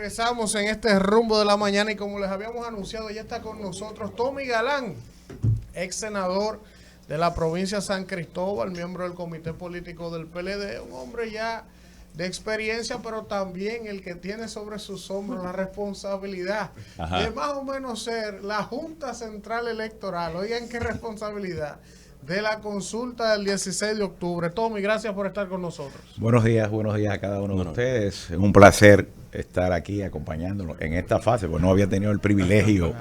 Regresamos en este rumbo de la mañana y como les habíamos anunciado, ya está con nosotros Tommy Galán, ex senador de la provincia de San Cristóbal, miembro del comité político del PLD, un hombre ya de experiencia, pero también el que tiene sobre sus hombros la responsabilidad de más o menos ser la Junta Central Electoral. Oigan qué responsabilidad de la consulta del 16 de octubre. Tommy, gracias por estar con nosotros. Buenos días a cada uno de ustedes. Es un placer estar aquí acompañándonos en esta fase, porque no había tenido el privilegio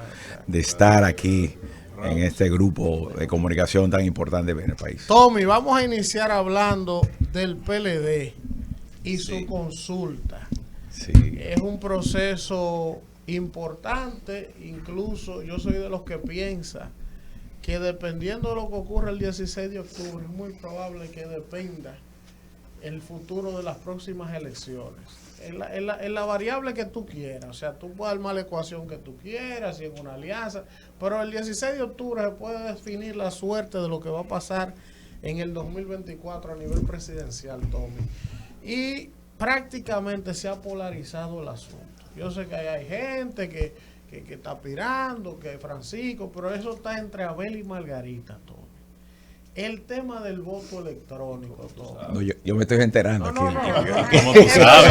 de estar aquí en este grupo de comunicación tan importante en el país. Tommy, vamos a iniciar hablando del PLD y su consulta. Sí. Es un proceso importante, incluso yo soy de los que piensa que dependiendo de lo que ocurra el 16 de octubre, es muy probable que dependa el futuro de las próximas elecciones. Es la variable que tú quieras, o sea, tú puedes armar la ecuación que tú quieras, si es una alianza, pero el 16 de octubre se puede definir la suerte de lo que va a pasar en el 2024 a nivel presidencial, Tommy. Y prácticamente se ha polarizado el asunto. Yo sé que hay gente que está aspirando, que Francisco, pero eso está entre Abel y Margarita, Tommy. El tema del voto electrónico, Tommy. No, yo me estoy enterando aquí. ¿Cómo tú sabes?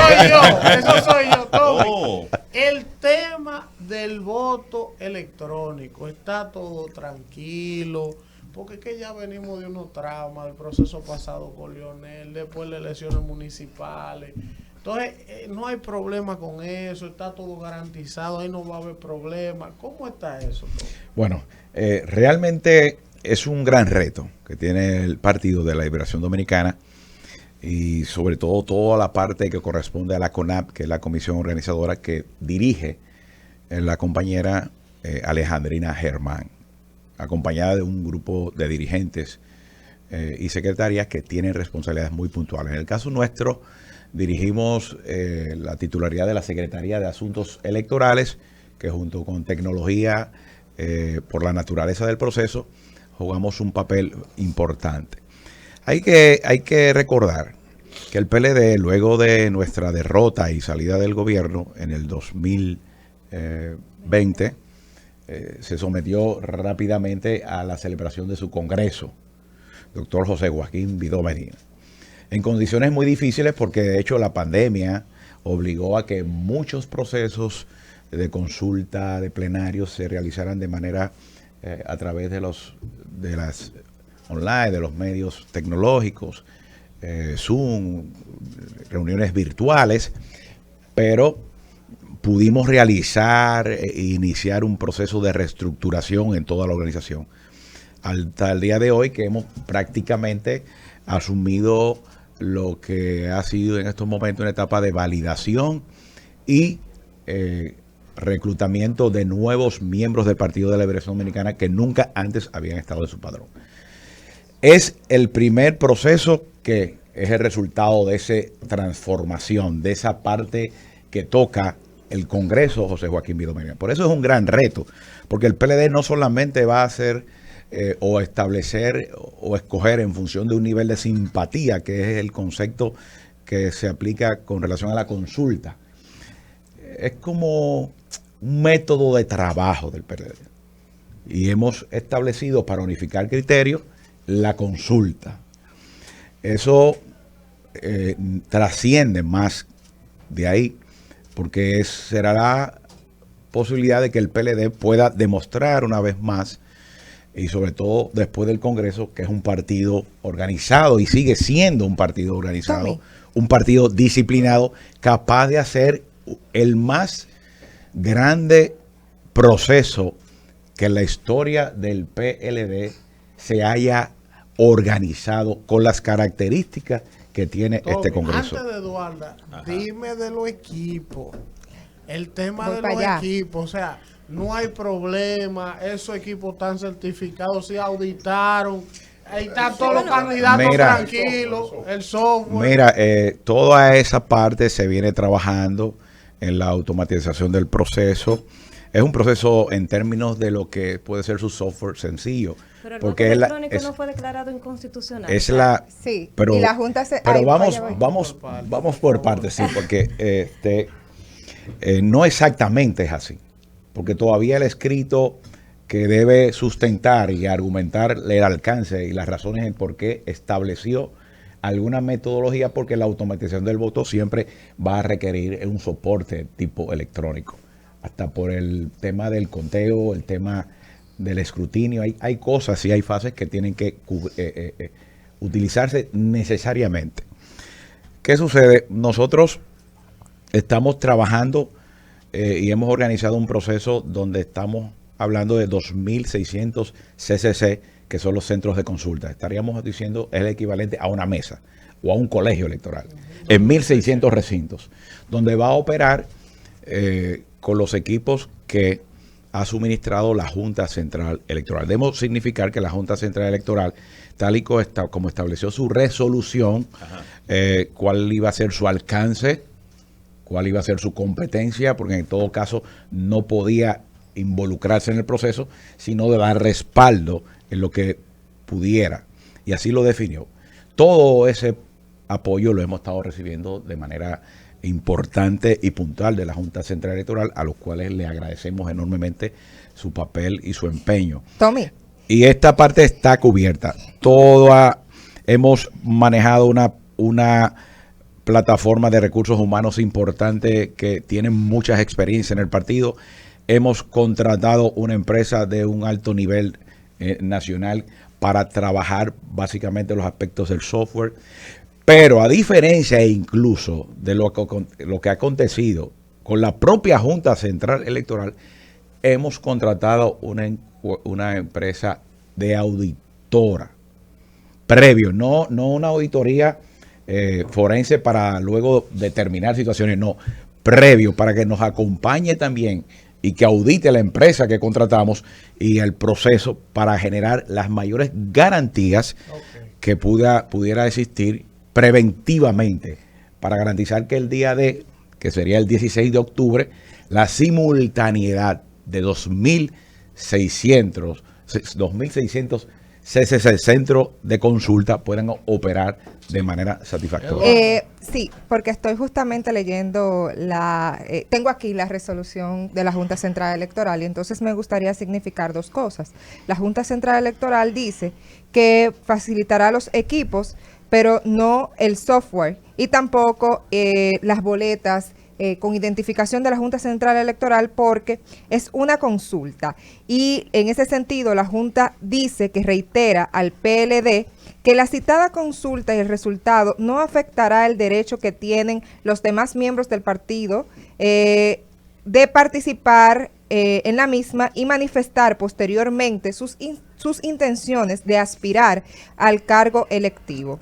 Eso soy yo, Tommy. Oh. El tema del voto electrónico, está todo tranquilo, porque es que ya venimos de unos traumas, del proceso pasado con Leonel, después de elecciones municipales. Entonces, no hay problema con eso, está todo garantizado, ahí no va a haber problema. ¿Cómo está eso, Tommy? Bueno, realmente es un gran reto que tiene el Partido de la Liberación Dominicana y sobre todo toda la parte que corresponde a la CONAP, que es la comisión organizadora que dirige la compañera Alejandrina Germán, acompañada de un grupo de dirigentes y secretarias que tienen responsabilidades muy puntuales. En el caso nuestro, dirigimos la titularidad de la Secretaría de Asuntos Electorales, que junto con tecnología, por la naturaleza del proceso, jugamos un papel importante. Hay que recordar que el PLD, luego de nuestra derrota y salida del gobierno en el 2020, se sometió rápidamente a la celebración de su congreso, doctor José Joaquín Vidó Medina, en condiciones muy difíciles porque de hecho la pandemia obligó a que muchos procesos de consulta, de plenarios, se realizaran de manera a través de las online, de los medios tecnológicos, Zoom, reuniones virtuales, pero pudimos realizar e iniciar un proceso de reestructuración en toda la organización. Hasta el día de hoy que hemos prácticamente asumido lo que ha sido en estos momentos una etapa de validación y reclutamiento de nuevos miembros del Partido de la Liberación Dominicana que nunca antes habían estado en su padrón. Es el primer proceso que es el resultado de esa transformación, de esa parte que toca el Congreso José Joaquín Vidó Medina. Por eso es un gran reto, porque el PLD no solamente va a hacer o establecer o escoger en función de un nivel de simpatía, que es el concepto que se aplica con relación a la consulta. Es como un método de trabajo del PLD. Y hemos establecido para unificar criterios la consulta. Eso trasciende más de ahí, porque será la posibilidad de que el PLD pueda demostrar una vez más, y sobre todo después del Congreso, que es un partido organizado y sigue siendo un partido organizado, Tommy, un partido disciplinado, capaz de hacer el más grande proceso que en la historia del PLD se haya organizado con las características que tiene Tommy, este Congreso. Antes de Eduarda, dime de los equipos, el tema de los equipos, o sea, no hay problema, esos equipos están certificados, se auditaron, ahí están todos los candidatos tranquilos, el software. Mira, toda esa parte se viene trabajando en la automatización del proceso. Es un proceso en términos de lo que puede ser su software sencillo. Pero el voto electrónico no fue declarado inconstitucional. Sí, pero, y la Junta se... Pero vamos por partes, sí, porque No exactamente es así, porque todavía el escrito que debe sustentar y argumentar el alcance y las razones en por qué estableció alguna metodología, porque la automatización del voto siempre va a requerir un soporte tipo electrónico, hasta por el tema del conteo, el tema del escrutinio. Hay cosas y hay fases que tienen que utilizarse necesariamente. ¿Qué sucede? Nosotros estamos trabajando y hemos organizado un proceso donde estamos hablando de 2.600 CCC, que son los centros de consulta. Estaríamos diciendo es el equivalente a una mesa o a un colegio electoral, en 1.600 recintos, donde va a operar con los equipos que ha suministrado la Junta Central Electoral. Debemos significar que la Junta Central Electoral, tal y como estableció su resolución, cuál iba a ser su alcance, cuál iba a ser su competencia, porque en todo caso no podía involucrarse en el proceso, sino de dar respaldo en lo que pudiera. Y así lo definió. Todo ese apoyo lo hemos estado recibiendo de manera importante y puntual de la Junta Central Electoral, a los cuales le agradecemos enormemente su papel y su empeño. Tommy. Y esta parte está cubierta. Hemos manejado una plataforma de recursos humanos importante que tiene muchas experiencias en el partido. Hemos contratado una empresa de un alto nivel nacional para trabajar básicamente los aspectos del software. Pero a diferencia incluso de lo que ha acontecido con la propia Junta Central Electoral, hemos contratado una empresa de auditora previo, no una auditoría forense para luego determinar situaciones, no, previo, para que nos acompañe también y que audite la empresa que contratamos y el proceso para generar las mayores garantías que pudiera existir preventivamente, para garantizar que el día que sería el 16 de octubre, la simultaneidad de 2.600 CCC, centro de consulta, puedan operar de manera satisfactoria. Sí, porque estoy justamente leyendo tengo aquí la resolución de la Junta Central Electoral y entonces me gustaría significar dos cosas. La Junta Central Electoral dice que facilitará los equipos, pero no el software y tampoco las boletas con identificación de la Junta Central Electoral, porque es una consulta. Y en ese sentido, la Junta dice que reitera al PLD que la citada consulta y el resultado no afectará el derecho que tienen los demás miembros del partido de participar en la misma y manifestar posteriormente sus intenciones de aspirar al cargo electivo.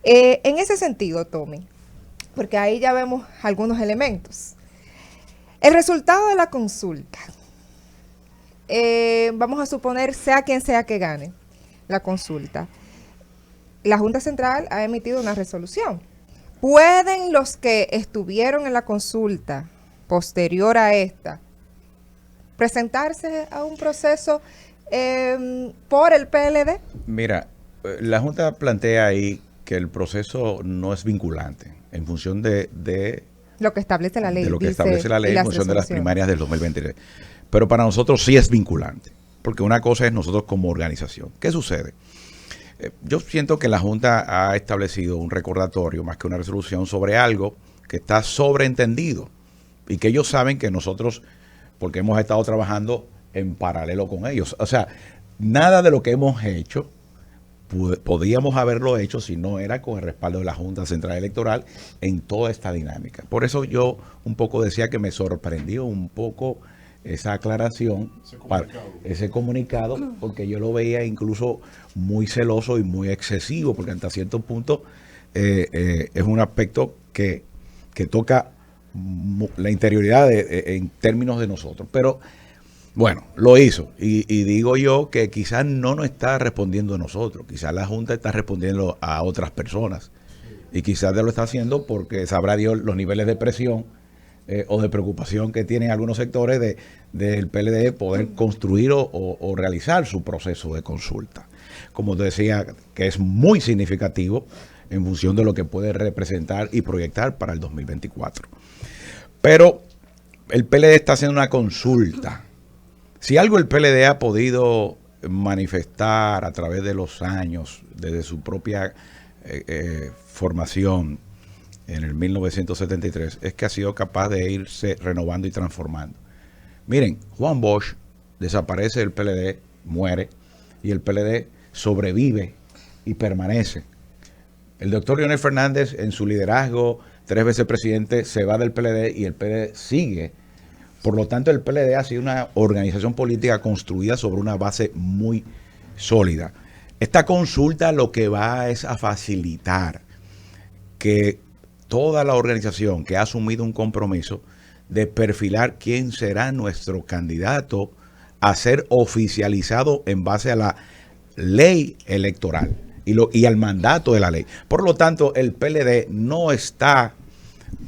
En ese sentido, Tommy, porque ahí ya vemos algunos elementos. El resultado de la consulta, vamos a suponer, sea quien sea que gane la consulta, la Junta Central ha emitido una resolución. ¿Pueden los que estuvieron en la consulta posterior a esta presentarse a un proceso por el PLD? Mira, la Junta plantea ahí que el proceso no es vinculante en función de lo que establece la ley. De lo que establece la ley en función de las primarias del 2023. Pero para nosotros sí es vinculante, porque una cosa es nosotros como organización. ¿Qué sucede? Yo siento que la Junta ha establecido un recordatorio más que una resolución sobre algo que está sobreentendido y que ellos saben que nosotros, porque hemos estado trabajando en paralelo con ellos. O sea, nada de lo que hemos hecho podíamos haberlo hecho si no era con el respaldo de la Junta Central Electoral en toda esta dinámica. Por eso yo un poco decía que me sorprendió un poco esa aclaración, ese comunicado, porque yo lo veía incluso muy celoso y muy excesivo, porque hasta cierto punto es un aspecto que toca la interioridad en términos de nosotros. Pero bueno, lo hizo y digo yo que quizás no nos está respondiendo a nosotros, quizás la Junta está respondiendo a otras personas y quizás lo está haciendo porque sabrá Dios los niveles de presión o de preocupación que tienen algunos sectores del PLD poder construir o realizar su proceso de consulta. Como te decía, que es muy significativo en función de lo que puede representar y proyectar para el 2024. Pero el PLD está haciendo una consulta. Si algo el PLD ha podido manifestar a través de los años, desde su propia formación en el 1973, es que ha sido capaz de irse renovando y transformando. Miren, Juan Bosch desaparece del PLD, muere, y el PLD sobrevive y permanece. El doctor Leonel Fernández, en su liderazgo, 3 veces presidente, se va del PLD y el PLD sigue. Por lo tanto, el PLD ha sido una organización política construida sobre una base muy sólida. Esta consulta lo que va es a facilitar que toda la organización que ha asumido un compromiso de perfilar quién será nuestro candidato a ser oficializado en base a la ley electoral y al mandato de la ley. Por lo tanto, el PLD no está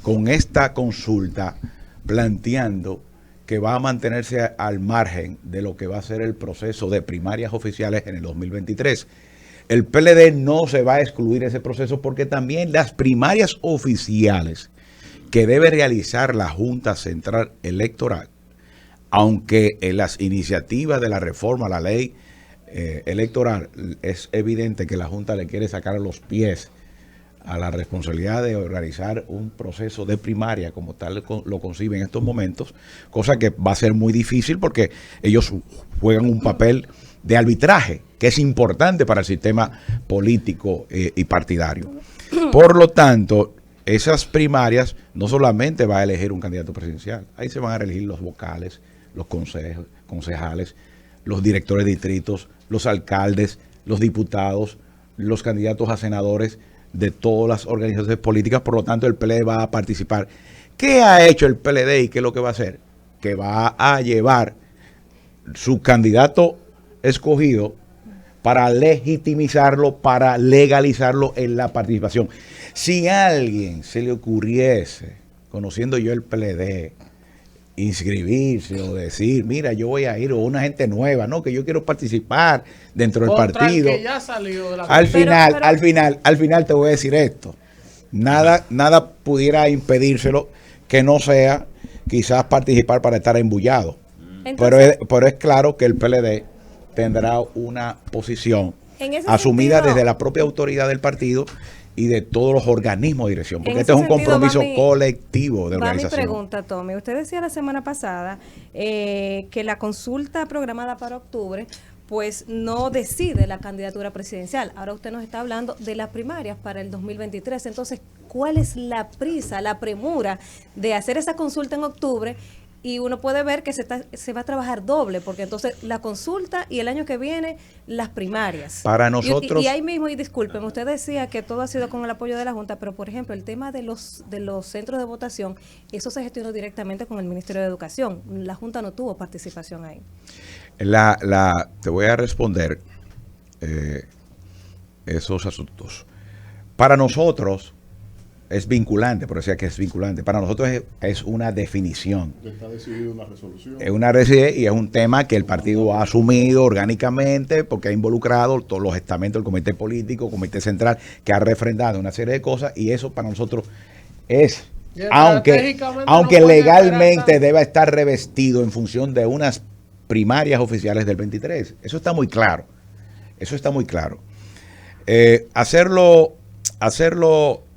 con esta consulta planteando que va a mantenerse al margen de lo que va a ser el proceso de primarias oficiales en el 2023. El PLD no se va a excluir ese proceso porque también las primarias oficiales que debe realizar la Junta Central Electoral, aunque en las iniciativas de la reforma a la ley electoral es evidente que la Junta le quiere sacar a los pies a la responsabilidad de organizar un proceso de primaria como tal lo concibe en estos momentos, cosa que va a ser muy difícil porque ellos juegan un papel de arbitraje que es importante para el sistema político y partidario. Por lo tanto, esas primarias no solamente va a elegir un candidato presidencial, ahí se van a elegir los vocales, los concejales, los directores de distritos, los alcaldes, los diputados, los candidatos a senadores de todas las organizaciones políticas. Por lo tanto, el PLD va a participar. ¿Qué ha hecho el PLD y qué es lo que va a hacer? Que va a llevar su candidato escogido para legitimizarlo, para legalizarlo en la participación. Si a alguien se le ocurriese, conociendo yo el PLD, inscribirse o decir, mira, yo voy a ir, o una gente nueva, no, que yo quiero participar dentro del partido. Que ya salió de la al final te voy a decir esto. Nada pudiera impedírselo que no sea quizás participar para estar embullado. Pero es claro que el PLD tendrá una posición asumida desde la propia autoridad del partido y de todos los organismos de dirección, porque este es un compromiso colectivo de organización. Va mi pregunta, Tommy. Usted decía la semana pasada que la consulta programada para octubre pues no decide la candidatura presidencial. Ahora usted nos está hablando de las primarias para el 2023. Entonces, ¿cuál es la prisa, la premura de hacer esa consulta en octubre? Y uno puede ver que se va a trabajar doble, porque entonces la consulta y el año que viene las primarias. Para nosotros. Y ahí mismo, y discúlpeme, usted decía que todo ha sido con el apoyo de la Junta, pero por ejemplo, el tema de los centros de votación, eso se gestionó directamente con el Ministerio de Educación. La Junta no tuvo participación ahí. Te voy a responder esos asuntos. Para nosotros es vinculante, por decía que es vinculante. Para nosotros es una definición. Está decidido una resolución. Es una y es un tema que el partido ha asumido orgánicamente porque ha involucrado todos los estamentos del comité político, comité central, que ha refrendado una serie de cosas, y eso para nosotros es, aunque legalmente deba estar revestido en función de unas primarias oficiales del 23. Eso está muy claro. Eso está muy claro. Hacerlo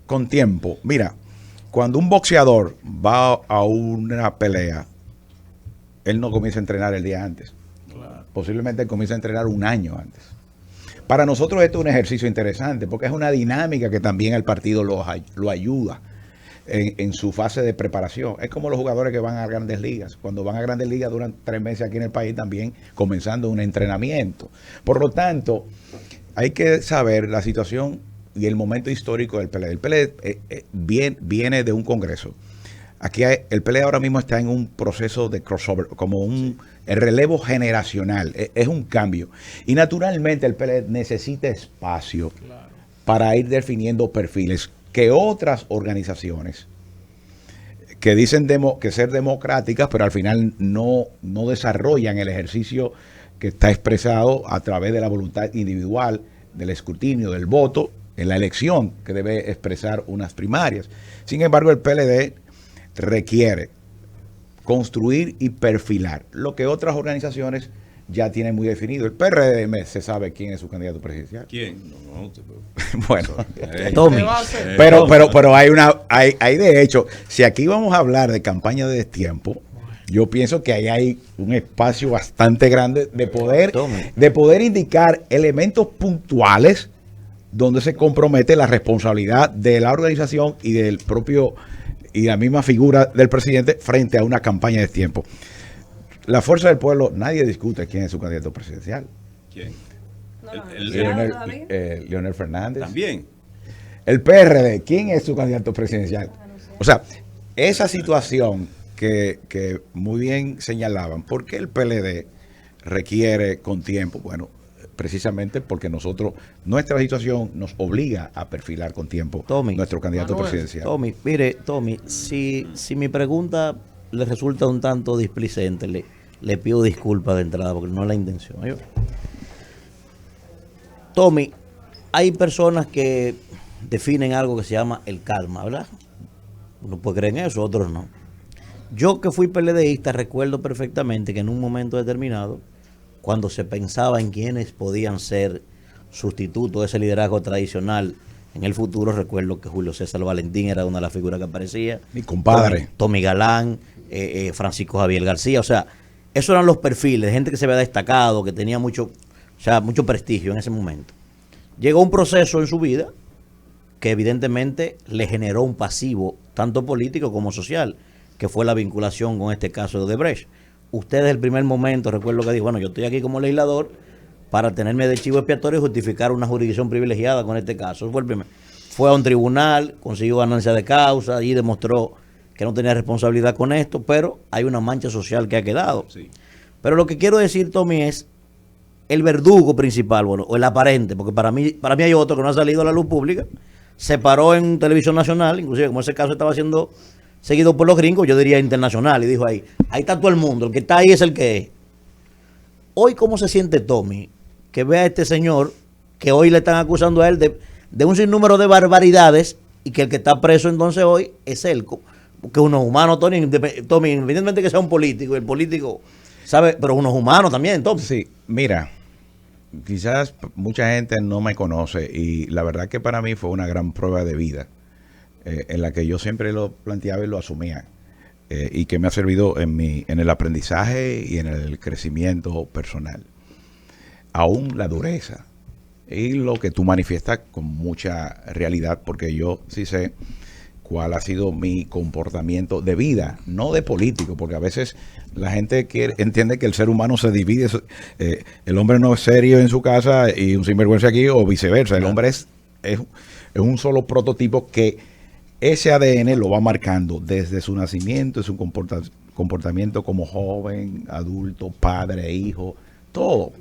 con tiempo. Mira, cuando un boxeador va a una pelea, él no comienza a entrenar el día antes. Claro. Posiblemente él comienza a entrenar un año antes. Para nosotros esto es un ejercicio interesante porque es una dinámica que también el partido lo ayuda en su fase de preparación. Es como los jugadores que van a grandes ligas. Cuando van a grandes ligas duran 3 meses aquí en el país también comenzando un entrenamiento. Por lo tanto, hay que saber la situación y el momento histórico del PLD. El PLD viene de un congreso. Aquí el PLD ahora mismo está en un proceso de crossover, como el relevo generacional. Es un cambio. Y naturalmente el PLD necesita espacio para ir definiendo perfiles que otras organizaciones que dicen que ser democráticas, pero al final no desarrollan el ejercicio que está expresado a través de la voluntad individual, del escrutinio, del voto, en la elección que debe expresar unas primarias. Sin embargo, el PLD requiere construir y perfilar lo que otras organizaciones ya tienen muy definido. El PRM se sabe quién es su candidato presidencial. ¿Quién? Bueno, Tommy. pero hay de hecho, si aquí vamos a hablar de campaña de destiempo, yo pienso que ahí hay un espacio bastante grande de poder indicar elementos puntuales donde se compromete la responsabilidad de la organización y del propio y la misma figura del presidente frente a una campaña de destiempo. La Fuerza del Pueblo, nadie discute quién es su candidato presidencial. ¿Quién? No lo han anunciado todavía. Leonel Fernández. También. El PRD, ¿quién es su candidato presidencial? O sea, esa situación que muy bien señalaban, ¿por qué el PLD requiere con tiempo? Bueno, precisamente porque nuestra situación nos obliga a perfilar con tiempo nuestro candidato presidencial. Tommy, si mi pregunta le resulta un tanto displicente, le pido disculpas de entrada porque no es la intención. Tommy, hay personas que definen algo que se llama el karma, ¿verdad? Uno puede creer en eso, otros no. Yo que fui PLDista recuerdo perfectamente que en un momento determinado, cuando se pensaba en quiénes podían ser sustitutos de ese liderazgo tradicional en el futuro, recuerdo que Julio César Valentín era una de las figuras que aparecía. Mi compadre. Tommy Galán, Francisco Javier García, o sea, esos eran los perfiles de gente que se había destacado, que tenía mucho prestigio en ese momento. Llegó un proceso en su vida que evidentemente le generó un pasivo, tanto político como social, que fue la vinculación con este caso de Odebrecht. Usted desde el primer momento, recuerdo que dijo, bueno, yo estoy aquí como legislador para tenerme de chivo expiatorio y justificar una jurisdicción privilegiada con este caso. Fue a un tribunal, consiguió ganancia de causa y demostró que no tenía responsabilidad con esto, pero hay una mancha social que ha quedado. Sí. Pero lo que quiero decir, Tommy, es el verdugo principal, bueno, o el aparente, porque para mí hay otro que no ha salido a la luz pública, se paró en televisión nacional, inclusive como ese caso estaba siendo seguido por los gringos, yo diría internacional, y dijo ahí está todo el mundo, el que está ahí es el que es. Hoy, ¿cómo se siente Tommy que ve a este señor que hoy le están acusando a él de un sinnúmero de barbaridades y que el que está preso entonces hoy es él? Porque uno es humano, Tommy, independientemente que sea un político, el político sabe, pero uno es humano también, Tommy. Sí, mira, quizás mucha gente no me conoce y la verdad que para mí fue una gran prueba de vida en la que yo siempre lo planteaba y lo asumía y que me ha servido en el aprendizaje y en el crecimiento personal. Aún la dureza y lo que tú manifiestas con mucha realidad, porque yo sí sé cuál ha sido mi comportamiento de vida, no de político, porque a veces la gente entiende que el ser humano se divide, el hombre no es serio en su casa y un sinvergüenza aquí o viceversa, el hombre es un solo prototipo que ese ADN lo va marcando desde su nacimiento, su comportamiento como joven, adulto, padre, hijo, todo.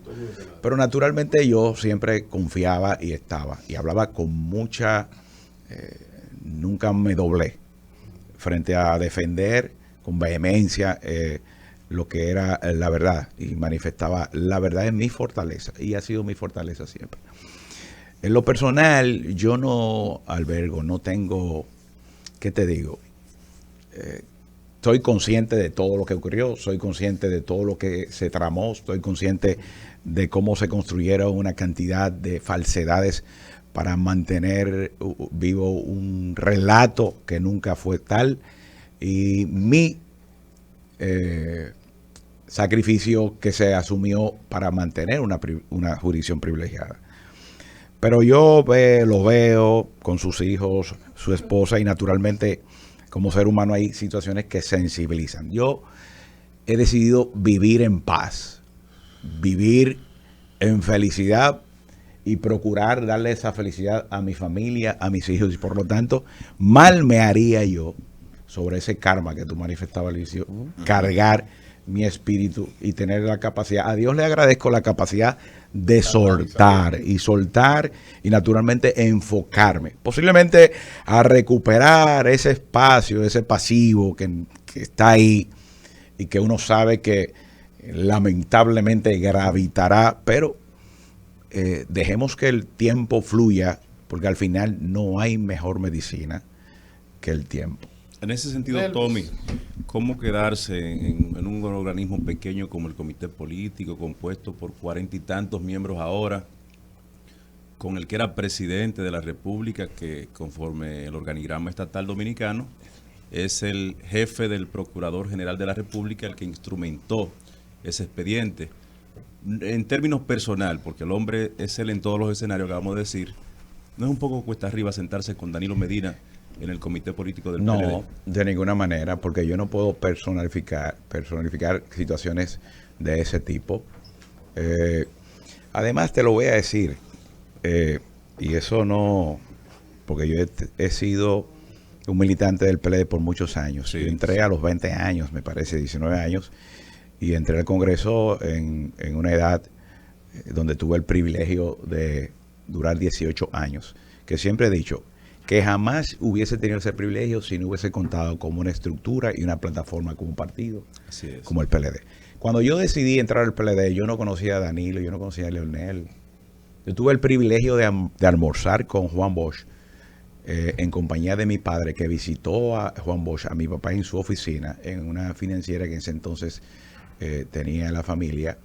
Pero naturalmente yo siempre confiaba y hablaba con mucha, nunca me doblé frente a defender con vehemencia lo que era la verdad y manifestaba la verdad en mi fortaleza y ha sido mi fortaleza siempre. En lo personal yo no albergo, no tengo, ¿qué te digo? Soy consciente de todo lo que ocurrió, soy consciente de todo lo que se tramó, estoy consciente de cómo se construyeron una cantidad de falsedades para mantener vivo un relato que nunca fue tal y mi sacrificio que se asumió para mantener una jurisdicción privilegiada. Pero yo lo veo con sus hijos, su esposa y naturalmente como ser humano hay situaciones que sensibilizan. Yo he decidido vivir en paz, vivir en felicidad y procurar darle esa felicidad a mi familia, a mis hijos y por lo tanto mal me haría yo sobre ese karma que tú manifestabas al inicio, cargar mi espíritu y tener la capacidad. A Dios le agradezco la capacidad de soltar y naturalmente enfocarme, posiblemente a recuperar ese espacio, ese pasivo que está ahí y que uno sabe que lamentablemente gravitará, pero dejemos que el tiempo fluya porque al final no hay mejor medicina que el tiempo. En ese sentido, Delvis. Tommy, ¿cómo quedarse en un organismo pequeño como el Comité Político, compuesto por 40 y tantos miembros ahora, con el que era presidente de la República, que conforme el organigrama estatal dominicano, es el jefe del Procurador General de la República, el que instrumentó ese expediente? En términos personal, porque el hombre es él en todos los escenarios que acabamos de decir, ¿no es un poco cuesta arriba sentarse con Danilo Medina en el comité político del PLD? No, de ninguna manera, porque yo no puedo personificar situaciones de ese tipo. Además, te lo voy a decir, y eso no, porque yo he sido un militante del PLD por muchos años. Sí. Yo entré a los 20 años, me parece, 19 años, y entré al Congreso en una edad donde tuve el privilegio de durar 18 años, que siempre he dicho que jamás hubiese tenido ese privilegio si no hubiese contado como una estructura y una plataforma como un partido, Así es. como el PLD. Cuando yo decidí entrar al PLD, yo no conocía a Danilo, yo no conocía a Leonel. Yo tuve el privilegio de almorzar con Juan Bosch en compañía de mi padre, que visitó a Juan Bosch, a mi papá, en su oficina, en una financiera que en ese entonces tenía la familia,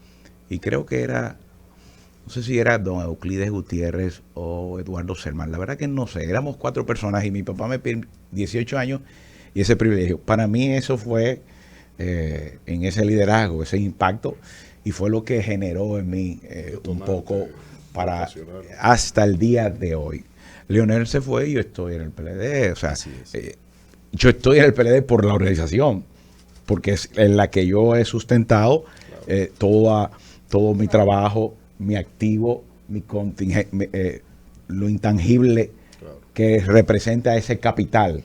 y creo que era, no sé si era don Euclides Gutiérrez o Eduardo Selman, la verdad que no sé, éramos 4 personas y mi papá me pidió 18 años y ese privilegio. Para mí eso fue en ese liderazgo, ese impacto, y fue lo que generó en mí un poco para hasta el día de hoy. Leonel se fue y yo estoy en el PLD, o sea, yo estoy en el PLD por la organización, porque es en la que yo he sustentado todo mi trabajo, mi activo, mi contingente, lo intangible que representa ese capital,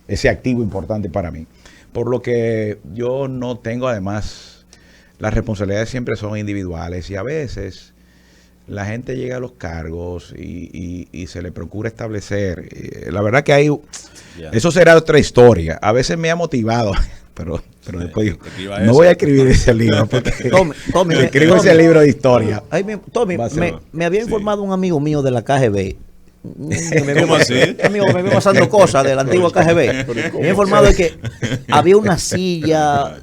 ese activo importante para mí. Por lo que yo no tengo, además, las responsabilidades siempre son individuales y a veces la gente llega a los cargos y se le procura establecer. La verdad que hay, eso será otra historia. A veces me ha motivado, pero después digo, no voy a escribir ese libro, porque Tommy, escribo ese libro de historia. Ay, Tommy, me había informado un amigo mío de la KGB. ¿Cómo así? Amigo, me vio pasando cosas de la antigua KGB. Me había informado de que había una silla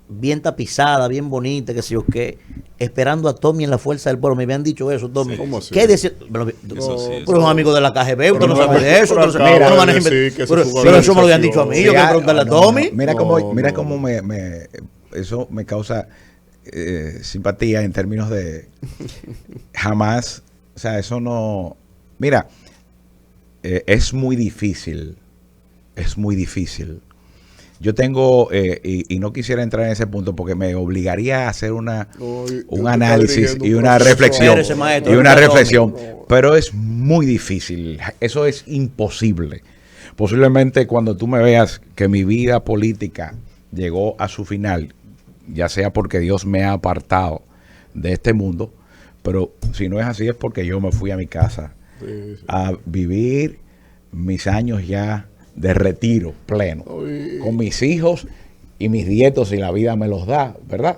bien tapizada, bien bonita, que sé yo qué, esperando a Tommy en la Fuerza del Pueblo. Me habían dicho eso, Tommy. ¿Cómo así? ¿Qué decía? Pero es un amigo de la KGB, usted no sabe de eso. pero Entonces, acaba no de maneja decir que pero eso fue pero eso me lo habían dicho a organización. mí. Yo quiero preguntarle a Tommy. Mira No, cómo eso me causa simpatía en términos de jamás, o sea, eso no, mira, es muy difícil. Yo tengo, y no quisiera entrar en ese punto porque me obligaría a hacer un análisis y una reflexión. Espérese, maestro, Y una Tommy. reflexión. Pero es muy difícil. Eso es imposible. Posiblemente cuando tú me veas que mi vida política llegó a su final, ya sea porque Dios me ha apartado de este mundo, pero si no es así es porque yo me fui a mi casa a vivir mis años ya de retiro pleno, con mis hijos y mis nietos, si la vida me los da, ¿verdad?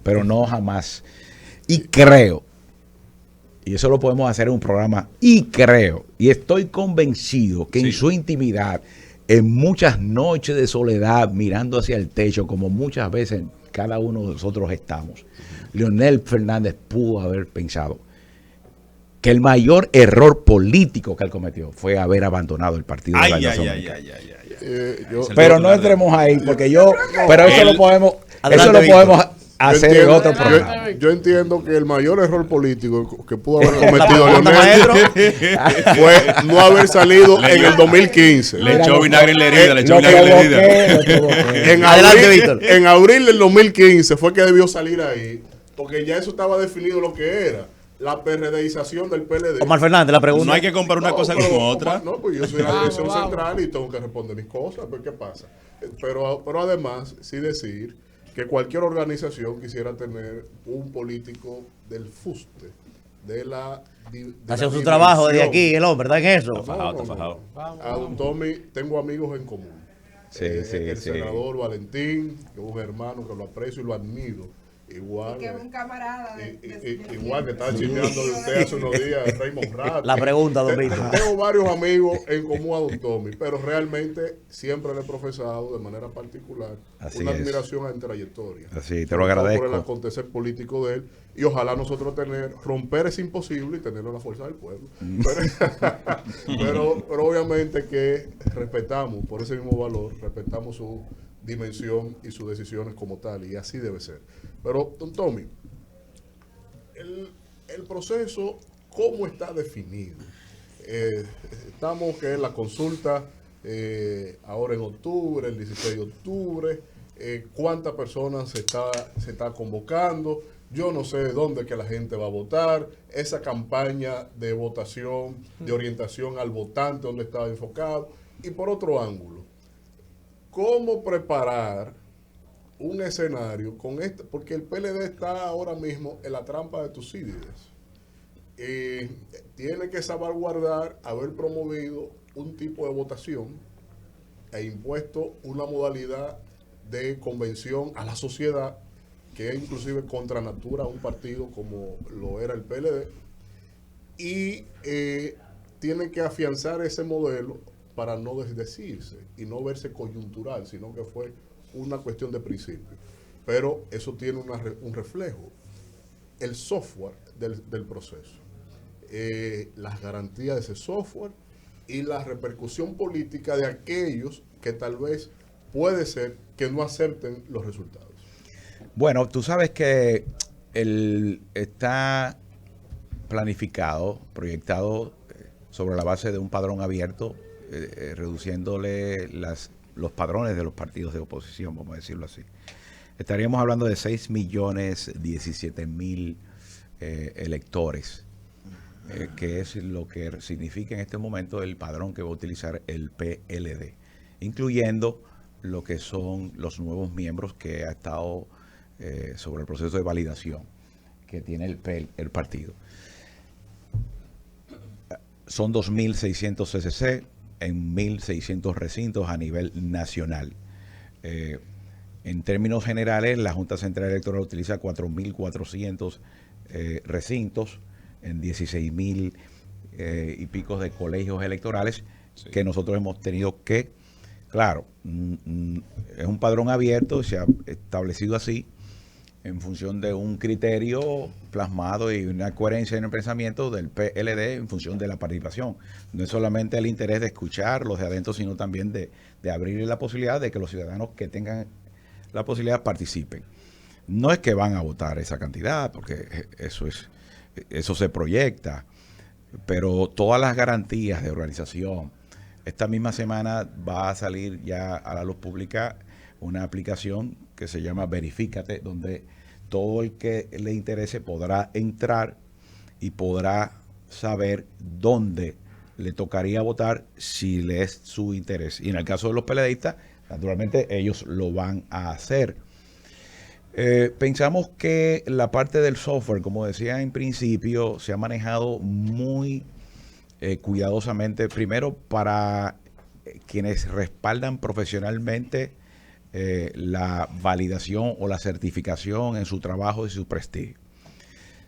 Pero no jamás. Y creo, y eso lo podemos hacer en un programa, y creo, y estoy convencido que en su intimidad, en muchas noches de soledad, mirando hacia el techo, como muchas veces cada uno de nosotros estamos, Leonel Fernández pudo haber pensado que el mayor error político que él cometió fue haber abandonado el Partido de la Nación Dominicana. Pero no entremos ahí, porque pero eso lo podemos hacer en otro programa. Yo entiendo que el mayor error político que pudo haber cometido Leonel fue no haber salido en el 2015. Le echó vinagre en la herida, le echó Lo vinagre en la provoqué. herida. Adelante, Víctor. En abril del 2015 fue que debió salir ahí, porque ya eso estaba definido lo que era la PRDización del PLD. Omar Fernández, la pregunta. No hay que comparar una cosa con otra. No, pues yo soy la dirección central y tengo que responder mis cosas, pues ¿qué pasa? Pero además, sí decir que cualquier organización quisiera tener un político del fuste, de la... Hace su trabajo desde aquí, el hombre, ¿verdad en eso? Está fajado. A don Tommy tengo amigos en común. El senador Valentín, que es un hermano que lo aprecio y lo admiro. Igual, que es un camarada igual que estaba chismeando de usted hace unos días, Raymond Ratti. La pregunta, don Víctor. Tengo varios amigos en común a don Tommy, pero realmente siempre le he profesado de manera particular Así una es. admiración a la trayectoria. Así, te lo Sobre todo agradezco. por el acontecer político de él, y ojalá nosotros romper es imposible y tenerlo en la fuerza del pueblo. Pero obviamente que respetamos, por ese mismo valor, respetamos su dimensión y sus decisiones como tal, y así debe ser. Pero, don Tommy, el proceso, ¿cómo está definido? Estamos que en la consulta ahora en octubre, el 16 de octubre, ¿cuántas personas se está convocando? Yo no sé de dónde que la gente va a votar, esa campaña de votación, de orientación al votante, dónde está enfocado, y por otro ángulo, ¿cómo preparar un escenario con esto? Porque el PLD está ahora mismo en la trampa de Tucídides. Tiene que salvaguardar haber promovido un tipo de votación e impuesto una modalidad de convención a la sociedad que es inclusive contra natura a un partido como lo era el PLD, y tiene que afianzar ese modelo para no desdecirse y no verse coyuntural, sino que fue una cuestión de principio. Pero eso tiene un reflejo. El software del proceso, las garantías de ese software y la repercusión política de aquellos que tal vez puede ser que no acepten los resultados. Bueno, tú sabes que está planificado, proyectado sobre la base de un padrón abierto, reduciéndole los padrones de los partidos de oposición, vamos a decirlo así. Estaríamos hablando de 6.017.000 electores, que es lo que significa en este momento el padrón que va a utilizar el PLD, incluyendo lo que son los nuevos miembros que ha estado sobre el proceso de validación que tiene el partido. Son 2.600 CCC en 1.600 recintos a nivel nacional. En términos generales, la Junta Central Electoral utiliza 4.400 recintos en 16.000 y pico de colegios electorales, sí, que nosotros hemos tenido que, claro, es un padrón abierto, se ha establecido así en función de un criterio plasmado y una coherencia en el pensamiento del PLD en función de la participación. No es solamente el interés de escuchar los de adentro, sino también de abrir la posibilidad de que los ciudadanos que tengan la posibilidad participen. No es que van a votar esa cantidad, porque eso se proyecta, pero todas las garantías de organización. Esta misma semana va a salir ya a la luz pública una aplicación que se llama Verifícate, donde todo el que le interese podrá entrar y podrá saber dónde le tocaría votar si le es su interés. Y en el caso de los PLDistas, naturalmente ellos lo van a hacer. Pensamos que la parte del software, como decía en principio, se ha manejado muy cuidadosamente, primero para quienes respaldan profesionalmente la validación o la certificación en su trabajo y su prestigio.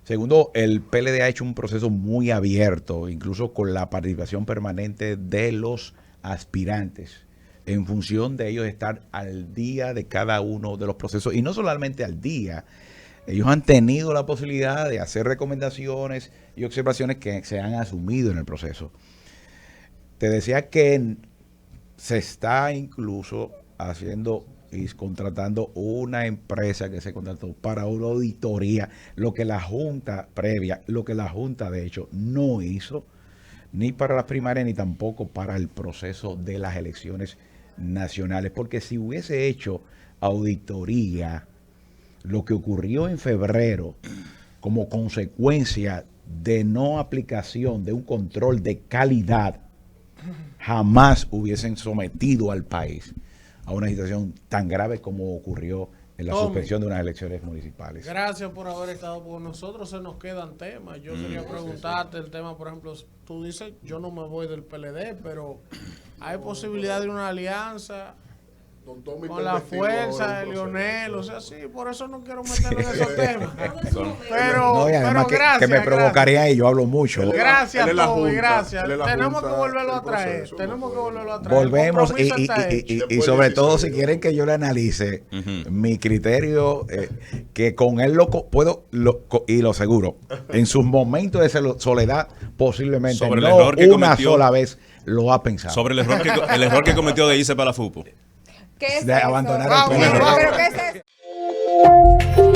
Segundo, el PLD ha hecho un proceso muy abierto, incluso con la participación permanente de los aspirantes, en función de ellos estar al día de cada uno de los procesos. Y no solamente al día, ellos han tenido la posibilidad de hacer recomendaciones y observaciones que se han asumido en el proceso. Te decía que se está incluso haciendo y contratando una empresa que se contrató para una auditoría, lo que la Junta de hecho no hizo, ni para las primarias ni tampoco para el proceso de las elecciones nacionales, porque si hubiese hecho auditoría, lo que ocurrió en febrero como consecuencia de no aplicación de un control de calidad, jamás hubiesen sometido al país a una situación tan grave como ocurrió en la suspensión de unas elecciones municipales. Gracias por haber estado con nosotros. Se nos quedan temas. Yo quería preguntarte el tema, por ejemplo, tú dices, yo no me voy del PLD, pero hay posibilidad de una alianza con todo mi con la testigo fuerza ahora de en proceso. Lionel, o sea, sí, por eso no quiero meterme en esos temas. Con- Pero, No, y además pero gracias, que me provocaría y yo hablo mucho. Él es la- Gracias, él es la Toby, junta, gracias. él es la Tenemos junta que volverlo a del traer. proceso, Tenemos no que puede. volverlo a traer. El Volvemos compromiso está hecho. y Después sobre del todo 16, si quieren que yo le analice Ujú. mi criterio, que con él puedo, y lo aseguro, en sus momentos de soledad posiblemente Sobre el no error que una cometió. sola vez lo ha pensado. Sobre el error que cometió de irse para la FUPO. ¿Qué es De eso? abandonar el Pero, programa. ¿pero qué es eso?